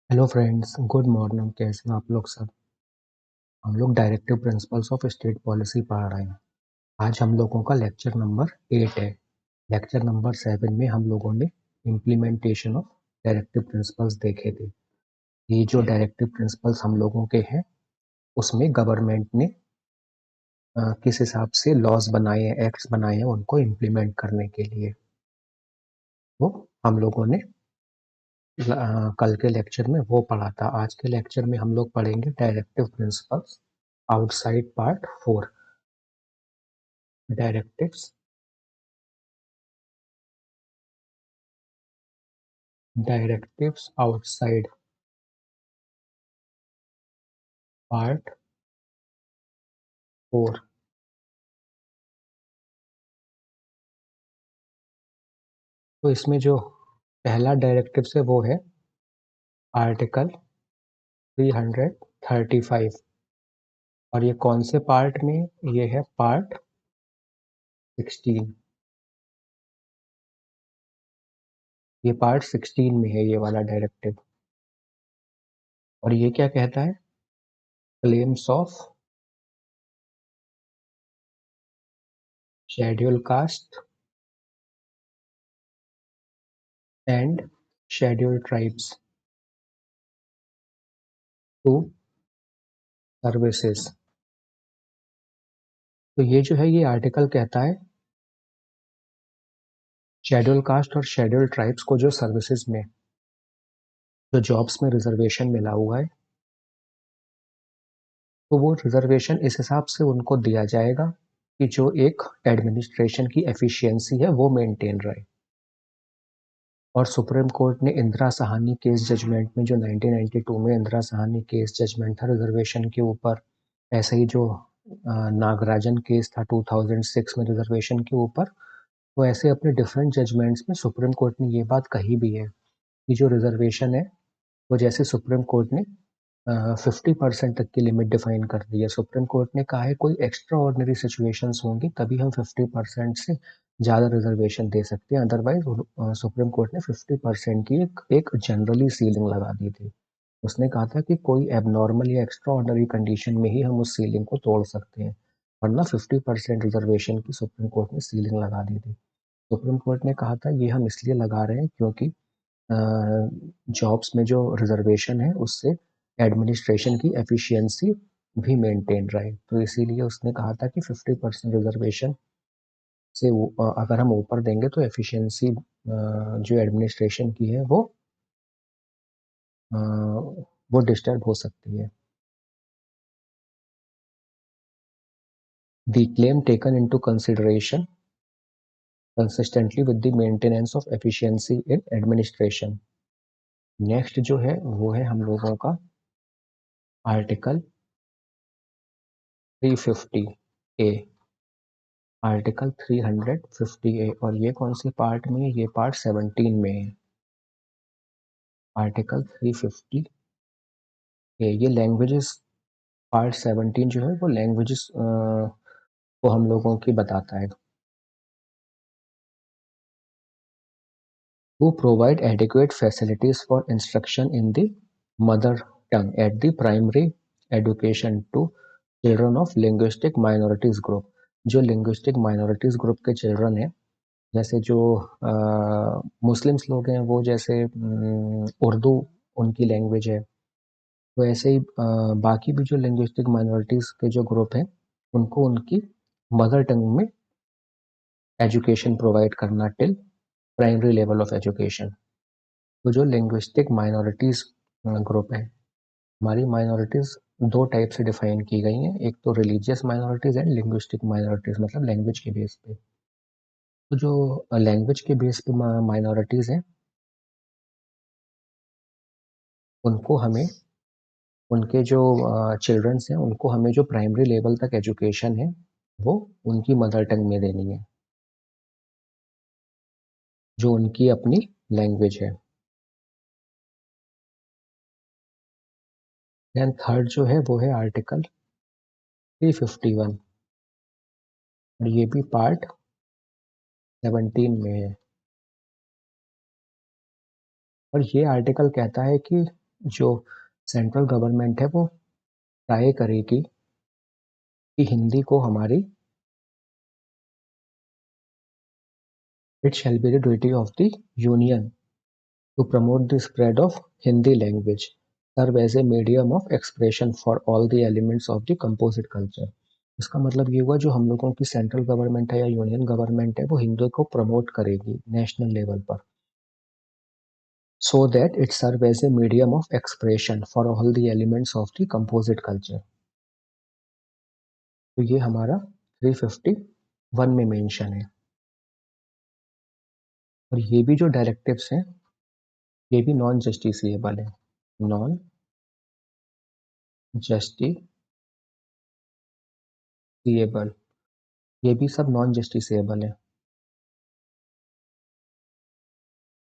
Hello friends, good morning. कैसे हैं आप लोग सब? हम लोग directive principles of state policy पढ़ रहे हैं। आज हम लोगों का लेक्चर नंबर 8 है। लेक्चर नंबर 7 में हम लोगों ने इम्प्लीमेंटेशन ऑफ डायरेक्टिव प्रिंसिपल्स देखे थे। ये जो डायरेक्टिव प्रिंसिपल्स हम लोगों के हैं उसमें गवर्नमेंट ने किस हिसाब से लॉज बनाए हैं, एक्ट्स बनाए हैं उनको इम्प्लीमेंट करने के लिए। वो हम लोगों ने कल के लेक्चर में वो पढ़ा था। आज के लेक्चर में हम लोग पढ़ेंगे directive principles outside part 4। Directives directives outside part 4। तो इसमें जो पहला डायरेक्टिव है वो है आर्टिकल 335। और ये कौन से पार्ट में? ये है पार्ट 16। ये पार्ट 16 में है ये वाला डायरेक्टिव। और ये क्या कहता है? Claims of schedule caste and schedule tribes to services. तो ये जो है ये आर्टिकल कहता है शेड्यूल कास्ट और शेड्यूल ट्राइब्स को जो सर्विसेज में, जो जॉब्स में रिजर्वेशन मिला हुआ है, तो वो रिजर्वेशन इस हिसाब से उनको दिया जाएगा कि जो एक एडमिनिस्ट्रेशन की एफिशिएंसी है वो मेंटेन रहे। और सुप्रीम कोर्ट ने इंदिरा साहनी केस जजमेंट में, जो 1992 में इंदिरा साहनी केस जजमेंट था रिजर्वेशन के ऊपर, ऐसे ही जो नागराजन केस था 2006 में रिजर्वेशन के ऊपर, तो ऐसे अपने डिफरेंट जजमेंट्स में सुप्रीम कोर्ट ने ये बात कही भी है कि जो रिजर्वेशन है वो, जैसे सुप्रीम कोर्ट ने 50% तक की लिमिट डिफाइन कर दी है। सुप्रीम कोर्ट ने कहा है कोई एक्स्ट्रा ऑर्डिनरी सिचुएशंस होंगी तभी हम 50% से ज़्यादा रिजर्वेशन दे सकते हैं, अदरवाइज सुप्रीम कोर्ट ने 50% की एक जनरली सीलिंग लगा दी थी। उसने कहा था कि कोई एबनॉर्मल या एक्स्ट्रा ऑर्डिनरी कंडीशन में ही हम उस सीलिंग को तोड़ सकते हैं, वरना 50% रिजर्वेशन की सुप्रीम कोर्ट ने सीलिंग लगा दी थी। सुप्रीम कोर्ट ने कहा था ये हम इसलिए लगा रहे हैं क्योंकि जॉब्स में जो रिजर्वेशन है उससे एडमिनिस्ट्रेशन की एफिशिएंसी भी मेंटेन रहे। तो इसीलिए उसने कहा था कि 50% रिजर्वेशन से अगर हम ऊपर देंगे तो एफिशिएंसी जो एडमिनिस्ट्रेशन की है वो डिस्टर्ब हो सकती है। The claim taken into consideration consistently with the maintenance of efficiency in administration. Next जो है वो है हम लोगों का आर्टिकल 350 ए। आर्टिकल 350 ए, और ये कौन सी पार्ट में है? ये पार्ट 17 में है। आर्टिकल 350 ए ये लैंग्वेजेस, पार्ट 17 जो है वो लैंग्वेजेस को हम लोगों की बताता है। Who provide adequate facilities for instruction in the mother tongue at the primary education to children of linguistic minorities group। जो linguistic minorities group के चिल्ड्रन हैं, जैसे जो मुस्लिम्स लोग हैं वो, जैसे उर्दू उनकी लैंग्वेज है, तो ऐसे ही बाकी भी जो लिंग्विस्टिक माइनॉरिटीज़ के जो ग्रुप हैं उनको उनकी मदर टंग में एजुकेशन प्रोवाइड करना till primary level of education. तो जो लिंग्विस्टिक माइनॉरिटीज़ ग्रुप है, हमारी माइनॉरिटीज़ दो टाइप से डिफाइन की गई हैं, एक तो religious minorities and linguistic minorities, मतलब लैंग्वेज के बेस पे। तो जो लैंग्वेज के बेस पे माइनॉरिटीज़ हैं उनको हमें, उनके जो चिल्ड्रंस हैं उनको हमें जो प्राइमरी लेवल तक एजुकेशन है वो उनकी मदर टंग में देनी है, जो उनकी अपनी लैंग्वेज है। देन थर्ड जो है वो है आर्टिकल 351, और ये भी पार्ट 17 में है। और ये आर्टिकल कहता है कि जो सेंट्रल गवर्नमेंट है वो ट्राई करेगी कि हिंदी को हमारी it shall be the duty of the union to promote the spread of Hindi language, serve as a medium of expression for all the elements of the composite culture. इसका मतलब ये हुआ जो हम लोगों की सेंट्रल गवर्नमेंट है या यूनियन गवर्नमेंट है वो हिंदी को प्रमोट करेगी नेशनल लेवल पर, so that it serve as a medium of expression for all the elements of the composite culture. तो ये हमारा 351 में मेंशन है। और ये भी जो डायरेक्टिव्स हैं ये भी नॉन जस्टिसिएबल है, नॉन जस्टिसिएबल, ये भी सब नॉन जस्टिसिएबल है।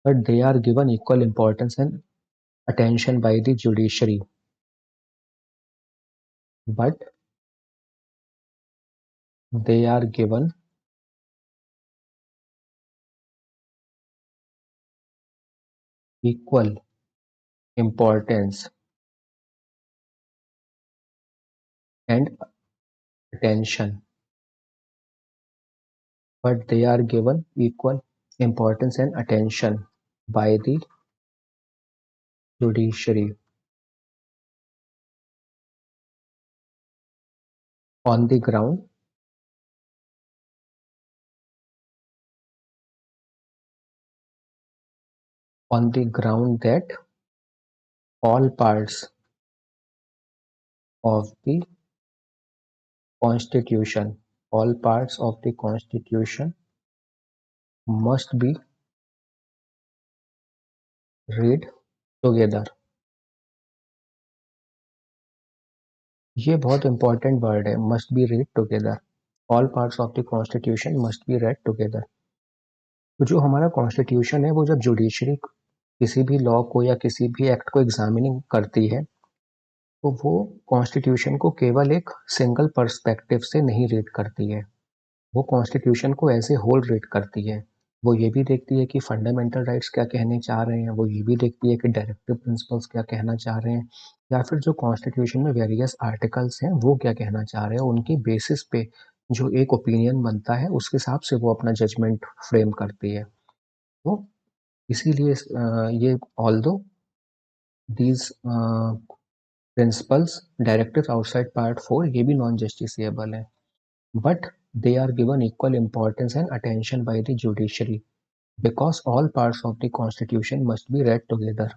But they are given equal importance and attention by the judiciary. But they are given equal importance and attention. But they are given equal importance and attention by the judiciary. On the ground that all parts of the Constitution must be read together. ये बहुत important word है, must be read together. All parts of the Constitution must be read together. तो जो हमारा constitution है वो जब judiciary किसी भी लॉ को या किसी भी एक्ट को एग्जामिनिंग करती है तो वो कॉन्स्टिट्यूशन को केवल एक सिंगल पर्सपेक्टिव से नहीं रीड करती है, वो कॉन्स्टिट्यूशन को एज ए होल रीड करती है। वो ये भी देखती है कि फंडामेंटल राइट्स क्या कहने चाह रहे हैं, वो ये भी देखती है कि डायरेक्टिव प्रिंसिपल्स क्या कहना चाह रहे हैं, या फिर जो कॉन्स्टिट्यूशन में वेरियस आर्टिकल्स हैं वो क्या कहना चाह रहे हैं। उनकी बेसिस पे जो एक ओपिनियन बनता है उसके हिसाब से वो अपना जजमेंट फ्रेम करती है। तो इसीलिए ये although these principles directives outside part 4 ये भी नॉन जस्टिसिएबल है, but they are given equal importance and attention by the judiciary because all parts of the constitution must be read together.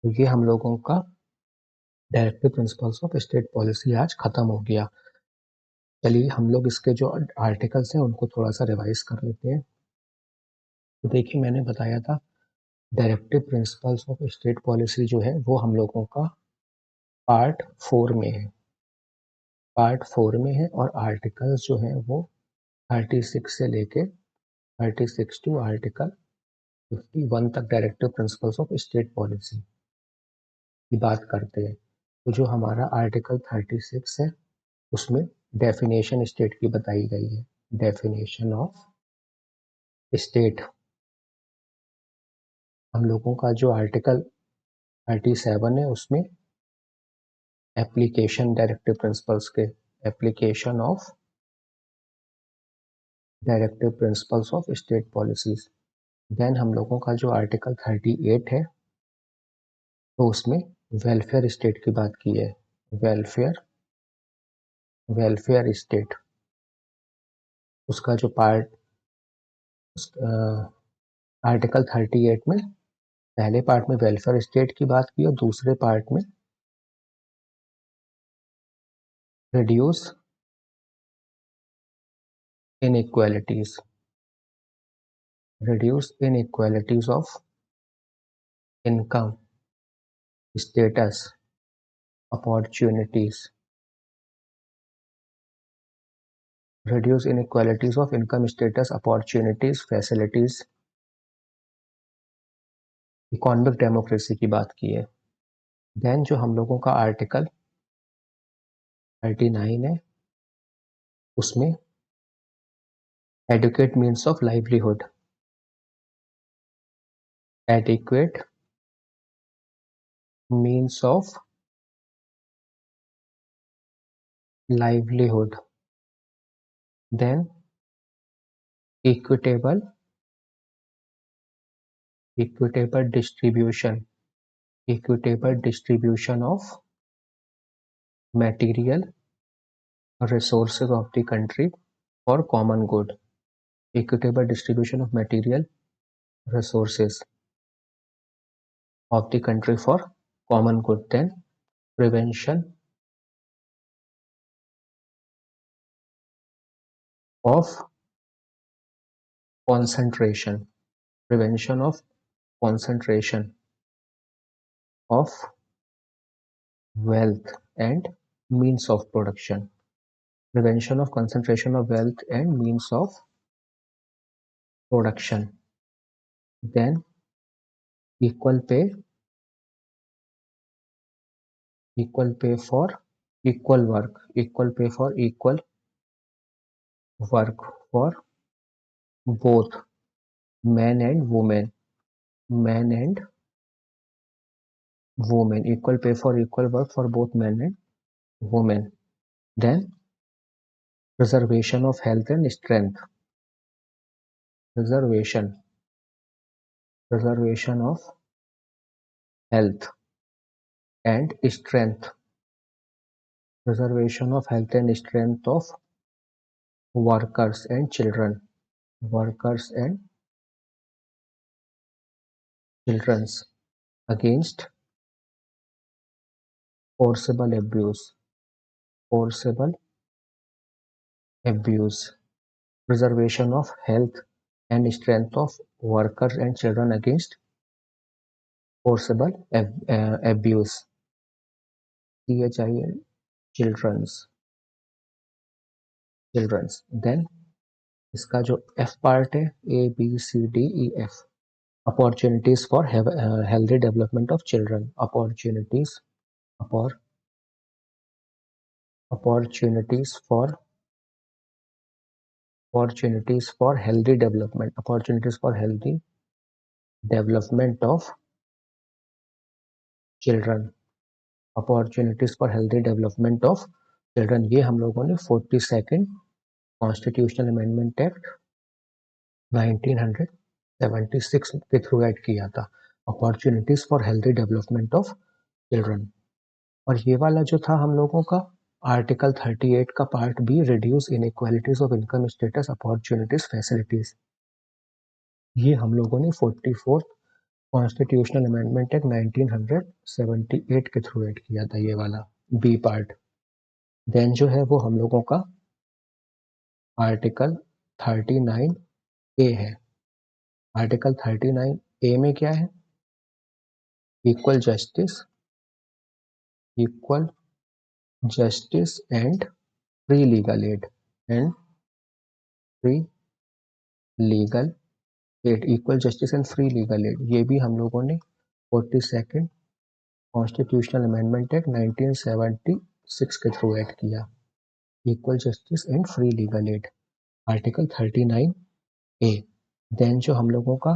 तो ये हम लोगों का directive principles of state policy आज खत्म हो गया। चलिए हम लोग इसके जो आर्टिकल्स हैं उनको थोड़ा सा रिवाइज कर लेते हैं। तो देखिए मैंने बताया था directive principles of state policy जो है वो हम लोगों का पार्ट 4 में है, पार्ट 4 में है और आर्टिकल्स जो हैं वो 36 से लेके 36 टू आर्टिकल 51 तक directive principles of state policy की बात करते हैं। तो जो हमारा आर्टिकल 36 है उसमें डेफिनेशन स्टेट की बताई गई है, डेफिनेशन ऑफ स्टेट। हम लोगों का जो आर्टिकल 37 है उसमें एप्लीकेशन डायरेक्टिव प्रिंसिपल्स के, application of directive principles of state policies. Then हम लोगों का जो आर्टिकल 38 है तो उसमें वेलफेयर स्टेट की बात की है, वेलफेयर स्टेट। उसका जो पार्ट आर्टिकल 38 में पहले पार्ट में वेलफेयर स्टेट की बात की और दूसरे पार्ट में reduce inequalities of income status opportunities, reduce inequalities of income status opportunities facilities, economic democracy की बात की है। देन जो हम लोगों का आर्टिकल 39 है उसमें adequate means of livelihood, adequate means of livelihood, then equitable distribution, equitable distribution of material resources of the country for common good, equitable distribution of material resources of the country for common good, then prevention of concentration, prevention of concentration of wealth and means of production, prevention of concentration of wealth and means of production, then equal pay for equal work, equal pay for equal work for both men and women, men and women, equal pay for equal work for both men and women, then preservation of health and strength, preservation of health and strength, preservation of health and strength of workers and children, workers and children's against forcible abuse, forcible abuse, preservation of health and strength of workers and children against forcible abuse, CHIL, children's, then इसका जो F part है ABCDEF, opportunities for healthy development of children, opportunities for healthy development, opportunities for healthy development of children, opportunities for healthy development of children, ये हम लोगों ने 42nd constitutional amendment act 1976 के through add किया था, opportunities for healthy development of children. और ये वाला जो था हम लोगों का आर्टिकल 38 का part b, reduce inequalities of income status opportunities facilities, ये हम लोगों ने 44th कॉन्स्टिट्यूशनल अमेंडमेंट एक्ट 1978 के थ्रू ऐड किया था, ये वाला बी पार्ट। देन जो है वो हम लोगों का आर्टिकल 39 ए है। आर्टिकल 39 ए में क्या है? Equal justice and free legal add, equal justice and free legal add, ये भी हम लोगों ने 42nd कॉन्स्टिट्यूशनल अमेंडमेंट एक्ट 1976 के थ्रू ऐड किया, equal justice and free legal aid, article 39 a. Then जो हम लोगों का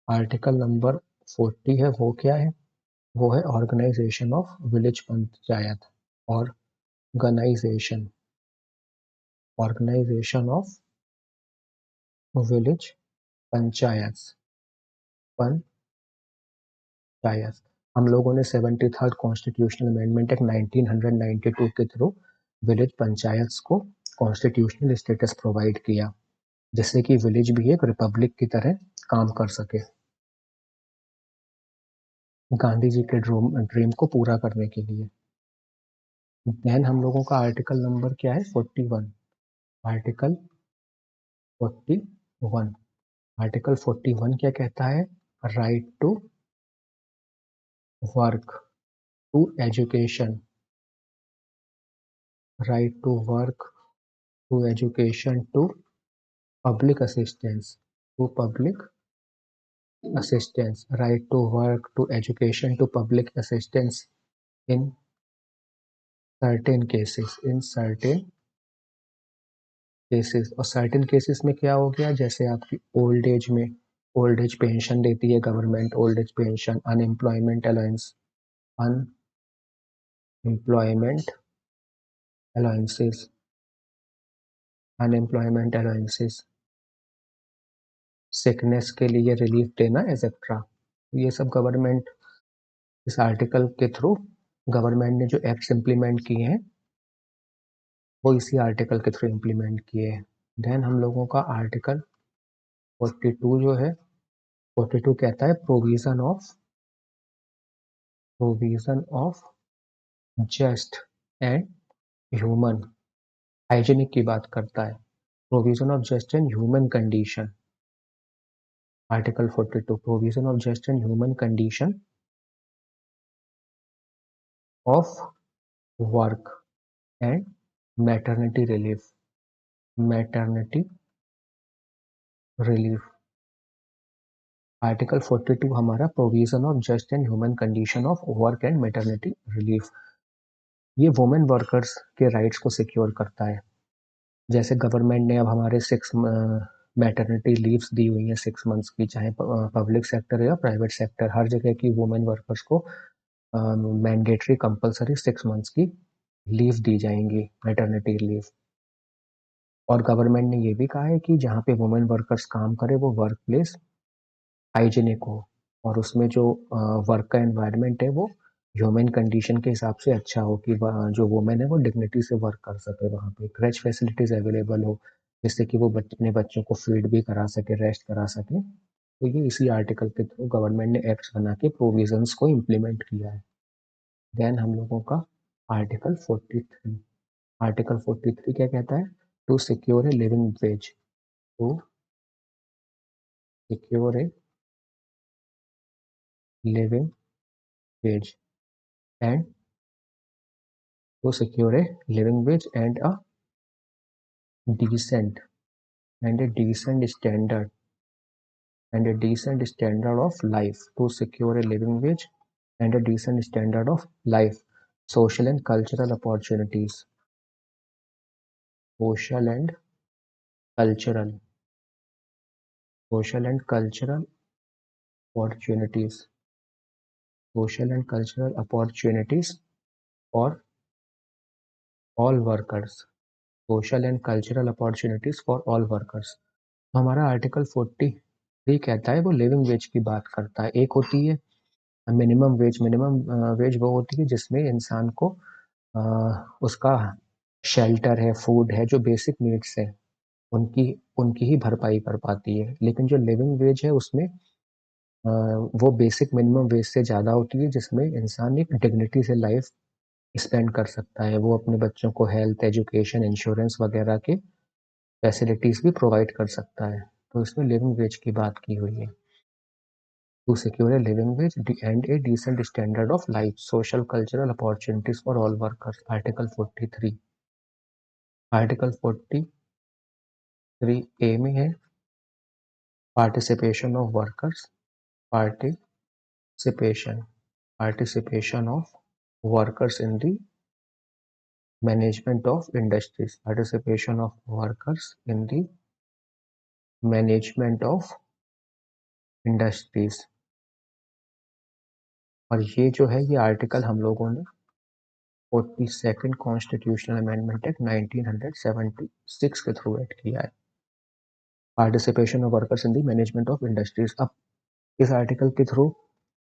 आर्टिकल नंबर 40 है वो क्या है? वो है organisation of village panchayat, organisation of village panchayat. हम लोगों ने 73rd कॉन्स्टिट्यूशनल अमेंडमेंट एक्ट 1992 के थ्रू विलेज पंचायत को कॉन्स्टिट्यूशनल स्टेटस प्रोवाइड किया, जिससे कि विलेज भी एक रिपब्लिक की तरह काम कर सके, गांधी जी के ड्रीम को पूरा करने के लिए। देन हम लोगों का आर्टिकल नंबर क्या है? 41, आर्टिकल 41। आर्टिकल 41 क्या कहता है? Right to work, to education, right to work, to education, to public assistance, right to work, to education, to public assistance in certain cases, और सर्टेन केसेस में क्या हो गया? जैसे आपकी ओल्ड एज में ओल्ड एज पेंशन देती है government, old age pension, unemployment allowance, unemployment allowances, sickness के लिए रिलीफ देना एक्सेट्रा। ये सब गवर्नमेंट इस आर्टिकल के थ्रू गवर्नमेंट ने जो एक्ट्स इम्प्लीमेंट किए हैं वो इसी आर्टिकल के थ्रू इम्प्लीमेंट किए हैं। देन हम लोगों का आर्टिकल 42 जो है, 42 कहता है provision of just and human hygienic की बात करता है। Provision of just and human condition, article 42 provision of just and human condition of work and maternity relief. Article 42 हमारा provision of just and human condition of work and maternity relief, ये women workers के rights को secure करता है। जैसे government ने अब हमारे 6 मैटरनिटी लीव्स दी हुई हैं 6 मंथ्स की, चाहे पब्लिक सेक्टर या प्राइवेट सेक्टर, हर जगह की वुमेन वर्कर्स को मैंडेटरी कंपलसरी 6 मंथ्स की लीव दी जाएंगी, मैटरनिटी लीव। और गवर्नमेंट ने ये भी कहा है कि जहाँ पे वुमेन वर्कर्स काम करे वो वर्क प्लेस हाइजीनिक हो और उसमें जो वर्क का एनवायरनमेंट है वो ह्यूमन कंडीशन के हिसाब से अच्छा हो कि जो वुमेन है वो डिग्निटी से वर्क कर सके, वहाँ पे क्रच फैसिलिटीज अवेलेबल हो जिससे कि वो अपने बच्चों को फीड भी करा सके, रेस्ट करा सके। तो ये इसी आर्टिकल के थ्रू गवर्नमेंट ने एक्ट्स बना के प्रोविजंस को इम्प्लीमेंट किया है। देन हम लोगों का आर्टिकल 43, आर्टिकल 43 क्या कहता है? To secure a living wage, to secure a living wage and to secure a living wage and a decent standard of life, to secure a living wage and a decent standard of life, social and cultural opportunities, social and cultural opportunities, social and cultural opportunities for all workers, social and cultural opportunities for all workers। हमारा article 43 कहता है वो living veg की बात करता है। एक होती है मिनिमम वेज वो होती है जिसमें इंसान को अ, उसका शेल्टर है, फूड है, जो बेसिक नीड्स है उनकी उनकी ही भरपाई कर पाती है। लेकिन जो लिविंग वेज है उसमें वो बेसिक मिनिमम वेज से ज़्यादा होती है, जिसमें इंसान एक डिग्निटी से लाइफ स्पेंड कर सकता है, वो अपने बच्चों को हेल्थ, एजुकेशन, इंश्योरेंस वगैरह के फैसिलिटीज़ भी प्रोवाइड कर सकता है। तो इसमें लिविंग वेज की बात की हुई है। To secure a living wage and a decent standard of life, social cultural opportunities for all workers, Article 43। Article 43A में है participation of workers, participation of workers in the management of industries, participation of workers in the management of industries. और ये जो है ये article हम लोगों ने 42nd कॉन्स्टिट्यूशनल अमेंडमेंट एक्ट 1976 के थ्रू ऐड किया है, participation of workers in the management of industries. अब इस आर्टिकल के थ्रू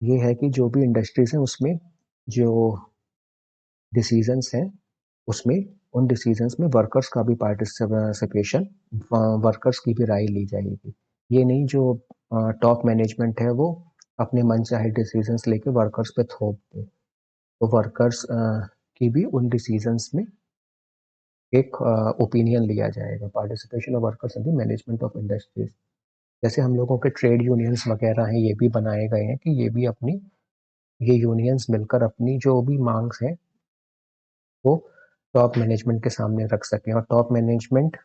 ये है कि जो भी इंडस्ट्रीज हैं उसमें जो डिसीजंस हैं उसमें उन डिसीजंस में वर्कर्स का भी पार्टिसिपेशन, वर्कर्स की भी राय ली जाएगी। ये नहीं जो टॉप मैनेजमेंट है वो अपने मन चाहे डिसीजंस लेके वर्कर्स पे थोप दे, तो वर्कर्स की भी उन डिसीजंस में एक ओपिनियन लिया जाएगा। Participation of workers in the management of industries, जैसे हम लोगों के ट्रेड यूनियंस वगैरह हैं ये भी बनाए गए हैं कि ये यूनियंस मिलकर अपनी जो भी मांग्स हैं वो टॉप मैनेजमेंट के सामने रख सकें और टॉप मैनेजमेंट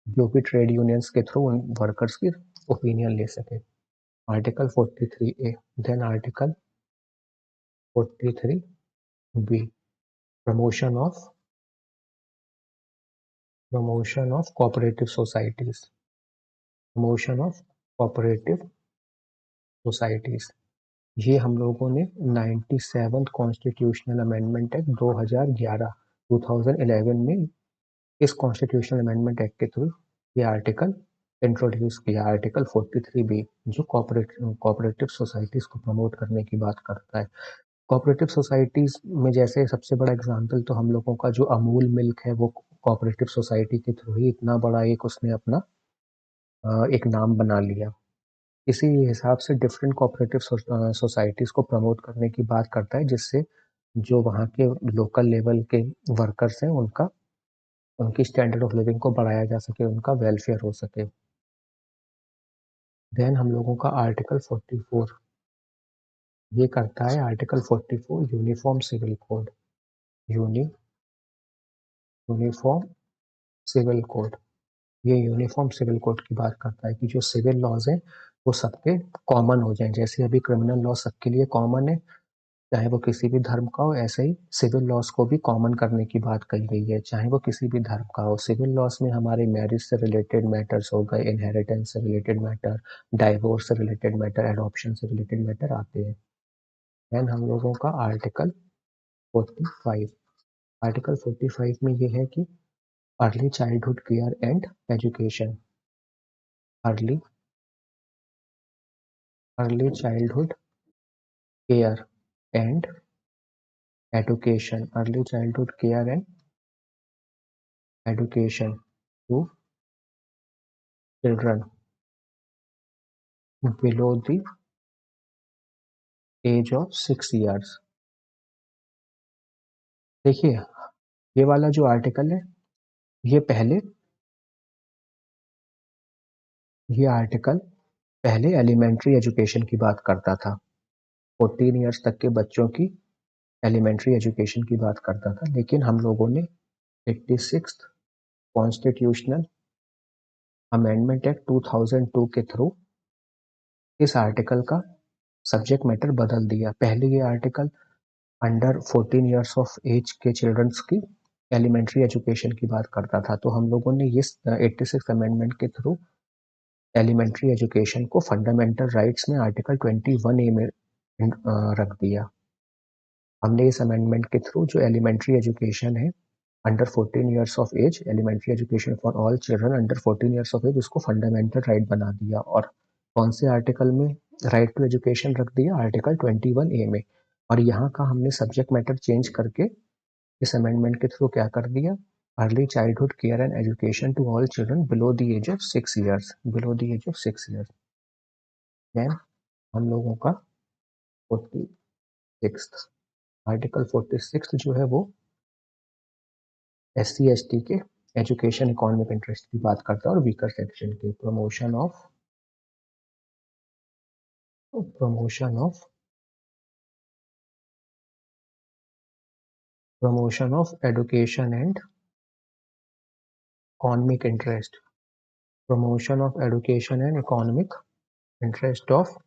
जो भी ट्रेड यूनियंस के थ्रू उन वर्कर्स की ओपिनियन ले सके। Article 43A। Then article 43B, promotion of cooperative societies, promotion of cooperative societies. ये हम लोगों ने 97th कॉन्स्टिट्यूशनल अमेंडमेंट एक्ट 2011 2011 में इस कॉन्स्टिट्यूशनल अमेंडमेंट एक्ट के थ्रू ये आर्टिकल इंट्रोड्यूस किया, आर्टिकल 43B, जो कोऑपरेटिव सोसाइटीज को प्रमोट करने की बात करता है। कोऑपरेटिव सोसाइटीज में जैसे सबसे बड़ा एग्जांपल तो हम लोगों का जो अमूल मिल्क है, वो कोऑपरेटिव सोसाइटी के थ्रू ही इतना बड़ा एक उसने अपना एक नाम बना लिया। इसी हिसाब से डिफरेंट कोऑपरेटिव सोसाइटीज को प्रमोट करने की बात करता है, जिससे जो वहाँ के लोकल लेवल के वर्कर्स हैं उनका उनकी स्टैंडर्ड ऑफ लिविंग को बढ़ाया जा सके, उनका वेलफेयर हो सके। देन हम लोगों का आर्टिकल 44 ये करता है, article 44 uniform civil code, uniform civil code. ये यूनिफॉर्म सिविल कोड की बात करता है कि जो सिविल लॉज हैं वो सबके कॉमन हो जाएं। जैसे अभी क्रिमिनल लॉ सबके लिए कॉमन है, चाहे वो किसी भी धर्म का हो, ऐसे ही सिविल लॉज को भी कॉमन करने की बात कही गई है, चाहे वो किसी भी धर्म का हो। सिविल लॉज में हमारे मैरिज से रिलेटेड मैटर्स हो गए, इनहेरिटेंस से रिलेटेड मैटर, डाइवोर्स से रिलेटेड मैटर, एडॉप्शन से रिलेटेड मैटर आते हैं। देन हम लोगों का आर्टिकल 45, आर्टिकल 45 में ये है कि early childhood care and education, early early childhood care and education, early childhood care and education to children below the age of 6 years। देखिए, ये वाला जो आर्टिकल है, ये पहले ये आर्टिकल पहले एलिमेंट्री एजुकेशन की बात करता था, 14 ईयर्स तक के बच्चों की एलिमेंट्री एजुकेशन की बात करता था। लेकिन हम लोगों ने 86th कॉन्स्टिट्यूशनल अमेंडमेंट एक्ट 2002 के थ्रू इस आर्टिकल का सब्जेक्ट मैटर बदल दिया। पहले ये article under 14 years of age के चिल्ड्रंस की एलिमेंट्री एजुकेशन की बात करता था, तो हम लोगों ने इस 86 अमेंडमेंट के थ्रू एलिमेंट्री एजुकेशन को फंडामेंटल राइट्स में आर्टिकल 21A में रख दिया। हमने इस अमेंडमेंट के थ्रू जो एलिमेंट्री एजुकेशन है under 14 years of age, elementary education for all children under 14 years of age, उसको फंडामेंटल राइट बना दिया। और कौन से आर्टिकल में राइट टू एजुकेशन रख दिया? आर्टिकल 21A में। और यहाँ का हमने सब्जेक्ट मैटर चेंज करके इस अमेंडमेंट के थ्रू क्या कर दिया? Early childhood care and education to all children below the age of 6 years, below the age of 6 years. Then हम लोगों का 46 आर्टिकल 46 जो है वो SC/ST के एजुकेशन इकोनॉमिक इंटरेस्ट की बात करता है और वीकर सेक्शन के promotion of education and economic interest, promotion of education and economic interest of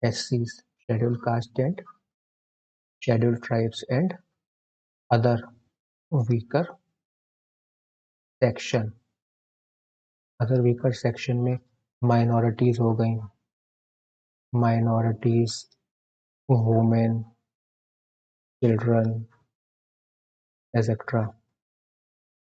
SCs, scheduled caste and scheduled tribes and other weaker section. Other weaker section में minorities हो गई, minorities, women, children etcetera.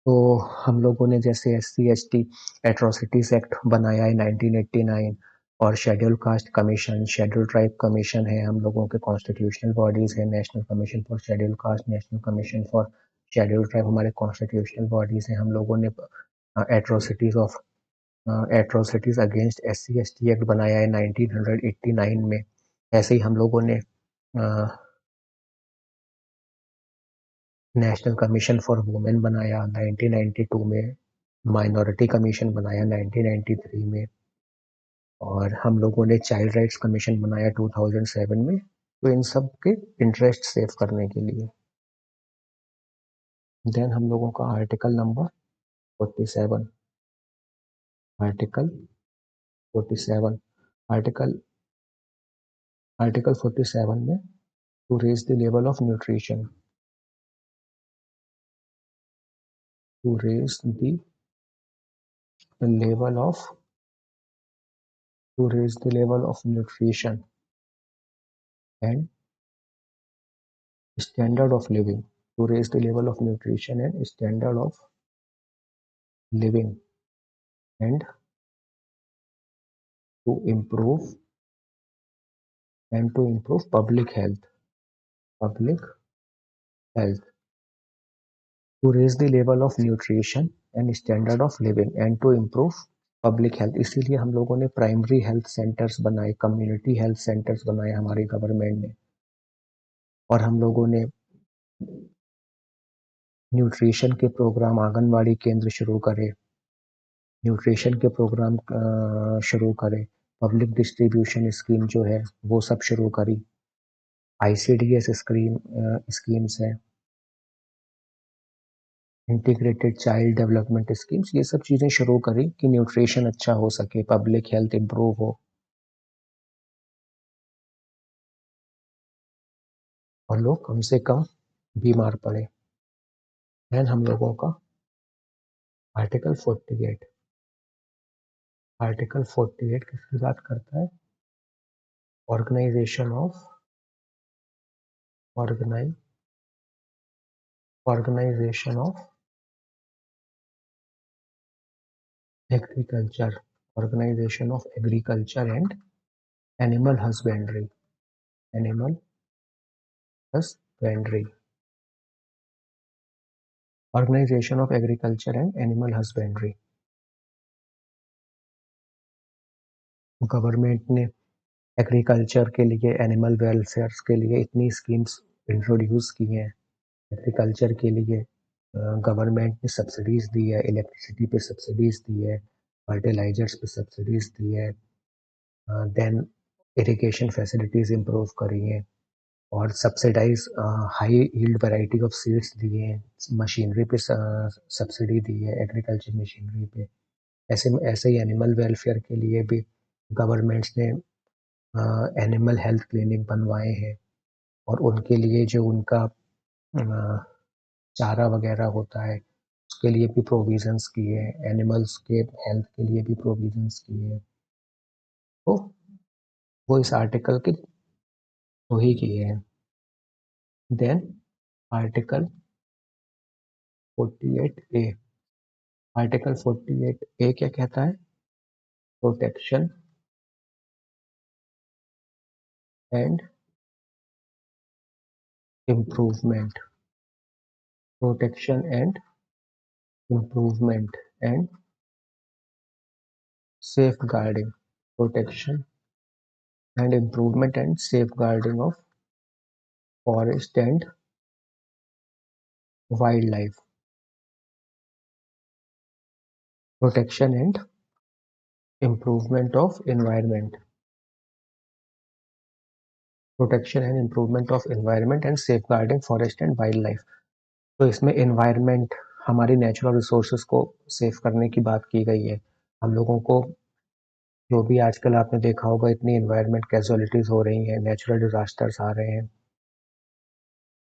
तो हम लोगों ने जैसे SC/ST atrocities act बनाया है 1989, और schedule caste commission, schedule tribe commission है, हम लोगों के कॉन्स्टिट्यूशनल बॉडीज है, national commission for schedule caste, national commission for schedule tribe हमारे कॉन्स्टिट्यूशनल बॉडीज हैं। हम लोगों ने एट्रोसिटीज अगेंस्ट SC/ST एक्ट बनाया है 1989 में। ऐसे ही हम लोगों ने नेशनल कमीशन फॉर वुमेन बनाया 1992 में, माइनॉरिटी कमीशन बनाया 1993 में, और हम लोगों ने चाइल्ड राइट्स कमीशन बनाया 2007 में। तो इन सब के इंटरेस्ट सेव करने के लिए। देन हम लोगों का article number 47, article 47 article article 47 में to raise the level of nutrition, to raise the level of to raise the level of nutrition and standard of living, to raise the level of nutrition and standard of living, and to improve public health, to raise the level of nutrition and standard of living and to improve public health. इसीलिए हम लोगों ने primary health centres बनाए, community health centres बनाए हमारी government ने, और हम लोगों ने न्यूट्रिशन के प्रोग्राम, आंगनवाड़ी केंद्र शुरू करे, न्यूट्रिशन के प्रोग्राम शुरू करे, पब्लिक डिस्ट्रीब्यूशन स्कीम जो है वो सब शुरू करी, ICDS स्कीम्स है, इंटीग्रेटेड चाइल्ड डेवलपमेंट स्कीम्स, ये सब चीज़ें शुरू करी कि न्यूट्रिशन अच्छा हो सके, पब्लिक हेल्थ इम्प्रूव हो और लोग कम से कम बीमार पड़े। देन हम लोगों का आर्टिकल 48 किसकी बात करता है? Organisation of agriculture, organisation of agriculture and animal husbandry, animal husbandry, organisation of agriculture and animal husbandry. Government ने एग्रीकल्चर के लिए, एनिमल वेलफेयर के लिए इतनी स्कीम्स इंट्रोड्यूस की हैं। एग्रीकल्चर के लिए गवर्नमेंट ने सब्सिडीज़ दी है, इलेक्ट्रिसिटी पे सब्सिडीज़ दी है, फर्टिलाइजर्स पे सब्सिडीज़ दी है, देन इरिगेशन फैसिलिटीज़ इम्प्रूव करी हैं और subsidise high yield variety of seeds दिए हैं, मशीनरी पे सब्सिडी दी है, एग्रीकल्चर मशीनरी पे। ऐसे ही एनिमल वेलफेयर के लिए भी गवर्नमेंट्स ने एनिमल हेल्थ क्लिनिक बनवाए हैं और उनके लिए जो उनका चारा वगैरह होता है उसके लिए भी प्रोविजंस किए हैं, एनिमल्स के हेल्थ के लिए भी प्रोविजंस किए हैं। तो वो इस आर्टिकल के वही किए हैं। Then article 48A, article 48A क्या कहता है? Protection and improvement, protection and improvement and safeguarding, protection and improvement and safeguarding of forest and wildlife, protection and improvement of environment, protection and improvement of environment and safeguarding forest and wildlife। तो इसमें environment, हमारी natural resources को save करने की बात की गई है। हम लोगों को जो भी आजकल आपने देखा होगा इतनी environment कैजुअलिटीज हो रही हैं, नेचुरल डिजास्टर्स आ रहे हैं,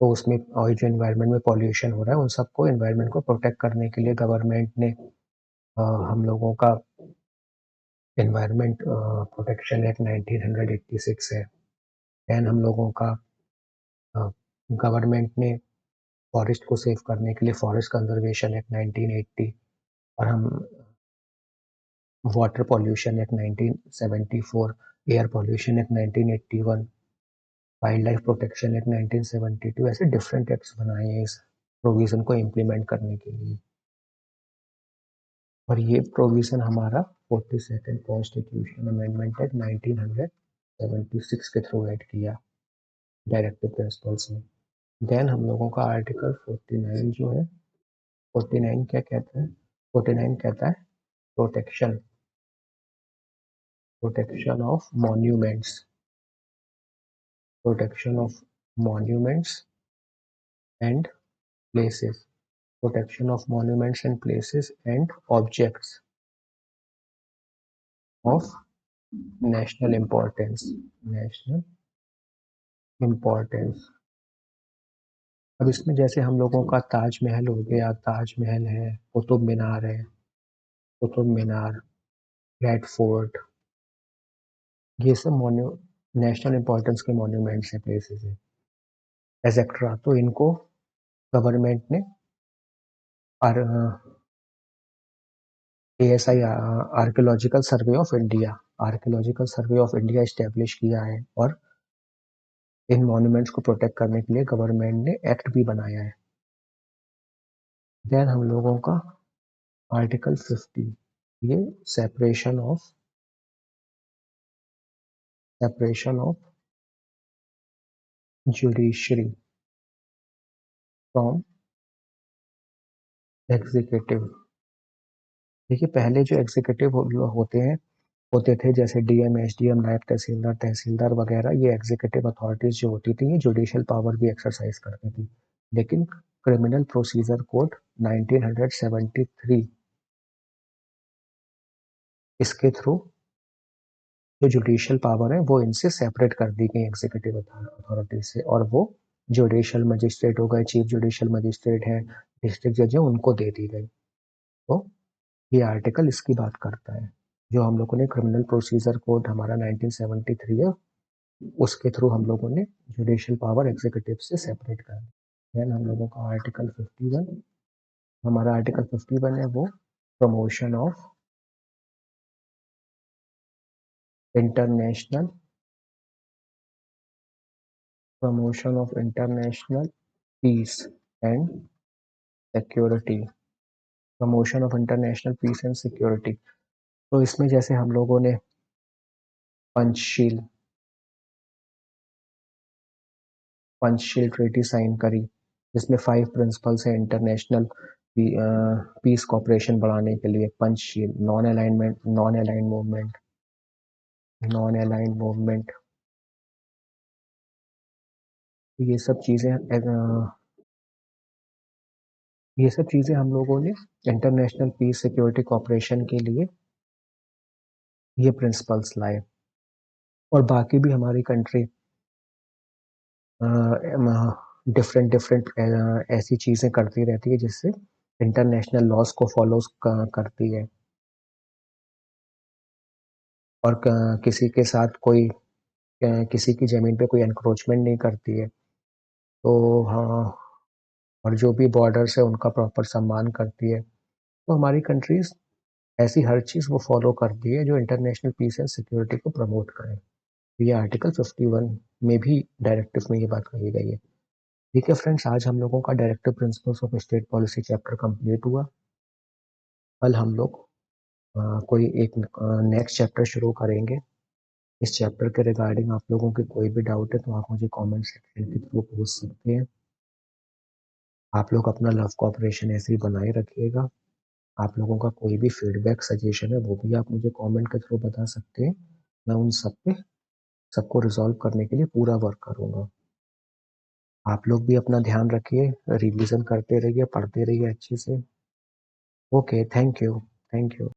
तो उसमें और जो एनवायरनमेंट में पॉल्यूशन हो रहा है उन सबको, एनवायरनमेंट को प्रोटेक्ट करने के लिए गवर्नमेंट ने हम लोगों का एनवायरनमेंट प्रोटेक्शन एक्ट 1986 है। एंड हम लोगों का गवर्नमेंट ने फॉरेस्ट को सेव करने के लिए फॉरेस्ट कंजर्वेशन एक्ट 1980 और हम water pollution act 1974, air pollution act 1981, wild life protection act 1972, ऐसे डिफरेंट एक्ट्स बनाए हैं इस प्रोविज़न को इम्प्लीमेंट करने के लिए। और ये प्रोविज़न हमारा 42nd कॉन्स्टिट्यूशन अमेंडमेंट एक्ट 1976 के थ्रू ऐड किया डायरेक्टिव प्रिंसिपल्स में। देन हम लोगों का आर्टिकल 49 जो है, 49 क्या कहता है? 49 कहता है protection of monuments, protection of monuments and places, protection of monuments and places and objects of national importance, national importance. अब इसमें जैसे हम लोगों का ताजमहल हो गया, ताजमहल है, कुतुब मीनार है, कुतुब मीनार, रेड फोर्ट, ये सब नेशनल इंपॉर्टेंस के मॉन्यूमेंट्स हैं, प्लेसेस हैं, एसेट्रा। तो इनको गवर्नमेंट ने ASI archaeological survey of India establish किया है, और इन मॉन्यूमेंट्स को प्रोटेक्ट करने के लिए गवर्नमेंट ने एक्ट भी बनाया है। देन हम लोगों का आर्टिकल 50, ये separation of judiciary from executive. देखिए, पहले जो एग्जीक्यूटिव होते थे, जैसे डीएम, एसडीएम, नायब तहसीलदार, तहसीलदार वगैरह, ये एग्जीक्यूटिव अथॉरिटीज जो होती थी, ये जुडिशियल पावर भी एक्सरसाइज करती थी। लेकिन क्रिमिनल प्रोसीजर कोड 1973, इसके थ्रू जो जुडिशियल पावर है वो इनसे सेपरेट कर दी गई एग्जीक्यूटिव अथॉरिटीज से, और वो जुडिशियल मजिस्ट्रेट हो गए, चीफ जुडिशियल मजिस्ट्रेट है, डिस्ट्रिक्ट जज है, उनको दे दी गई। तो ये आर्टिकल इसकी बात करता है। जो हम लोगों ने क्रिमिनल प्रोसीजर कोड हमारा 1973 है, उसके थ्रू हम लोगों ने जुडिशियल पावर एग्जीक्यूटिव से सेपरेट कर दी। देन हम लोगों का आर्टिकल 51, हमारा आर्टिकल 51 है वो promotion of international peace and security. Promotion of international peace and security, तो इसमें जैसे हम लोगों ने पंचशील ट्रीटी साइन करी, जिसमें 5 प्रिंसिपल्स हैं इंटरनेशनल पीस कॉपरेशन बढ़ाने के लिए। पंचशील, नॉन अलाइंड मूवमेंट, ये सब चीज़ें हम लोगों ने इंटरनेशनल पीस सिक्योरिटी कॉपरेशन के लिए ये प्रिंसिपल्स लाए। और बाकी भी हमारी कंट्री डिफरेंट ऐसी चीज़ें करती रहती है जिससे इंटरनेशनल लॉज को फॉलो करती है, और किसी के साथ कोई किसी की ज़मीन पे कोई एनक्रोचमेंट नहीं करती है। तो हाँ, और जो भी बॉर्डर्स है उनका प्रॉपर सम्मान करती है। तो हमारी कंट्रीज ऐसी हर चीज़ वो फॉलो करती है जो इंटरनेशनल पीस एंड सिक्योरिटी को प्रमोट करे। ये आर्टिकल 51 में भी डायरेक्टिव में ये बात कही गई है। ठीक है फ्रेंड्स, आज हम लोगों का directive principles of state policy chapter complete हुआ। कल हम लोग कोई एक नेक्स्ट चैप्टर शुरू करेंगे। इस चैप्टर के रिगार्डिंग आप लोगों के कोई भी डाउट है तो आप मुझे कमेंट सेक्शन के थ्रू पूछ सकते हैं। आप लोग अपना लव कोऑपरेशन ऐसे ही बनाए रखिएगा। आप लोगों का कोई भी फीडबैक, सजेशन है वो भी आप मुझे कमेंट के थ्रू बता सकते हैं। मैं उन सबको रिजॉल्व करने के लिए पूरा वर्क करूँगा। आप लोग भी अपना ध्यान रखिए, रिवीजन करते रहिए, पढ़ते रहिए अच्छे से। Okay, thank you.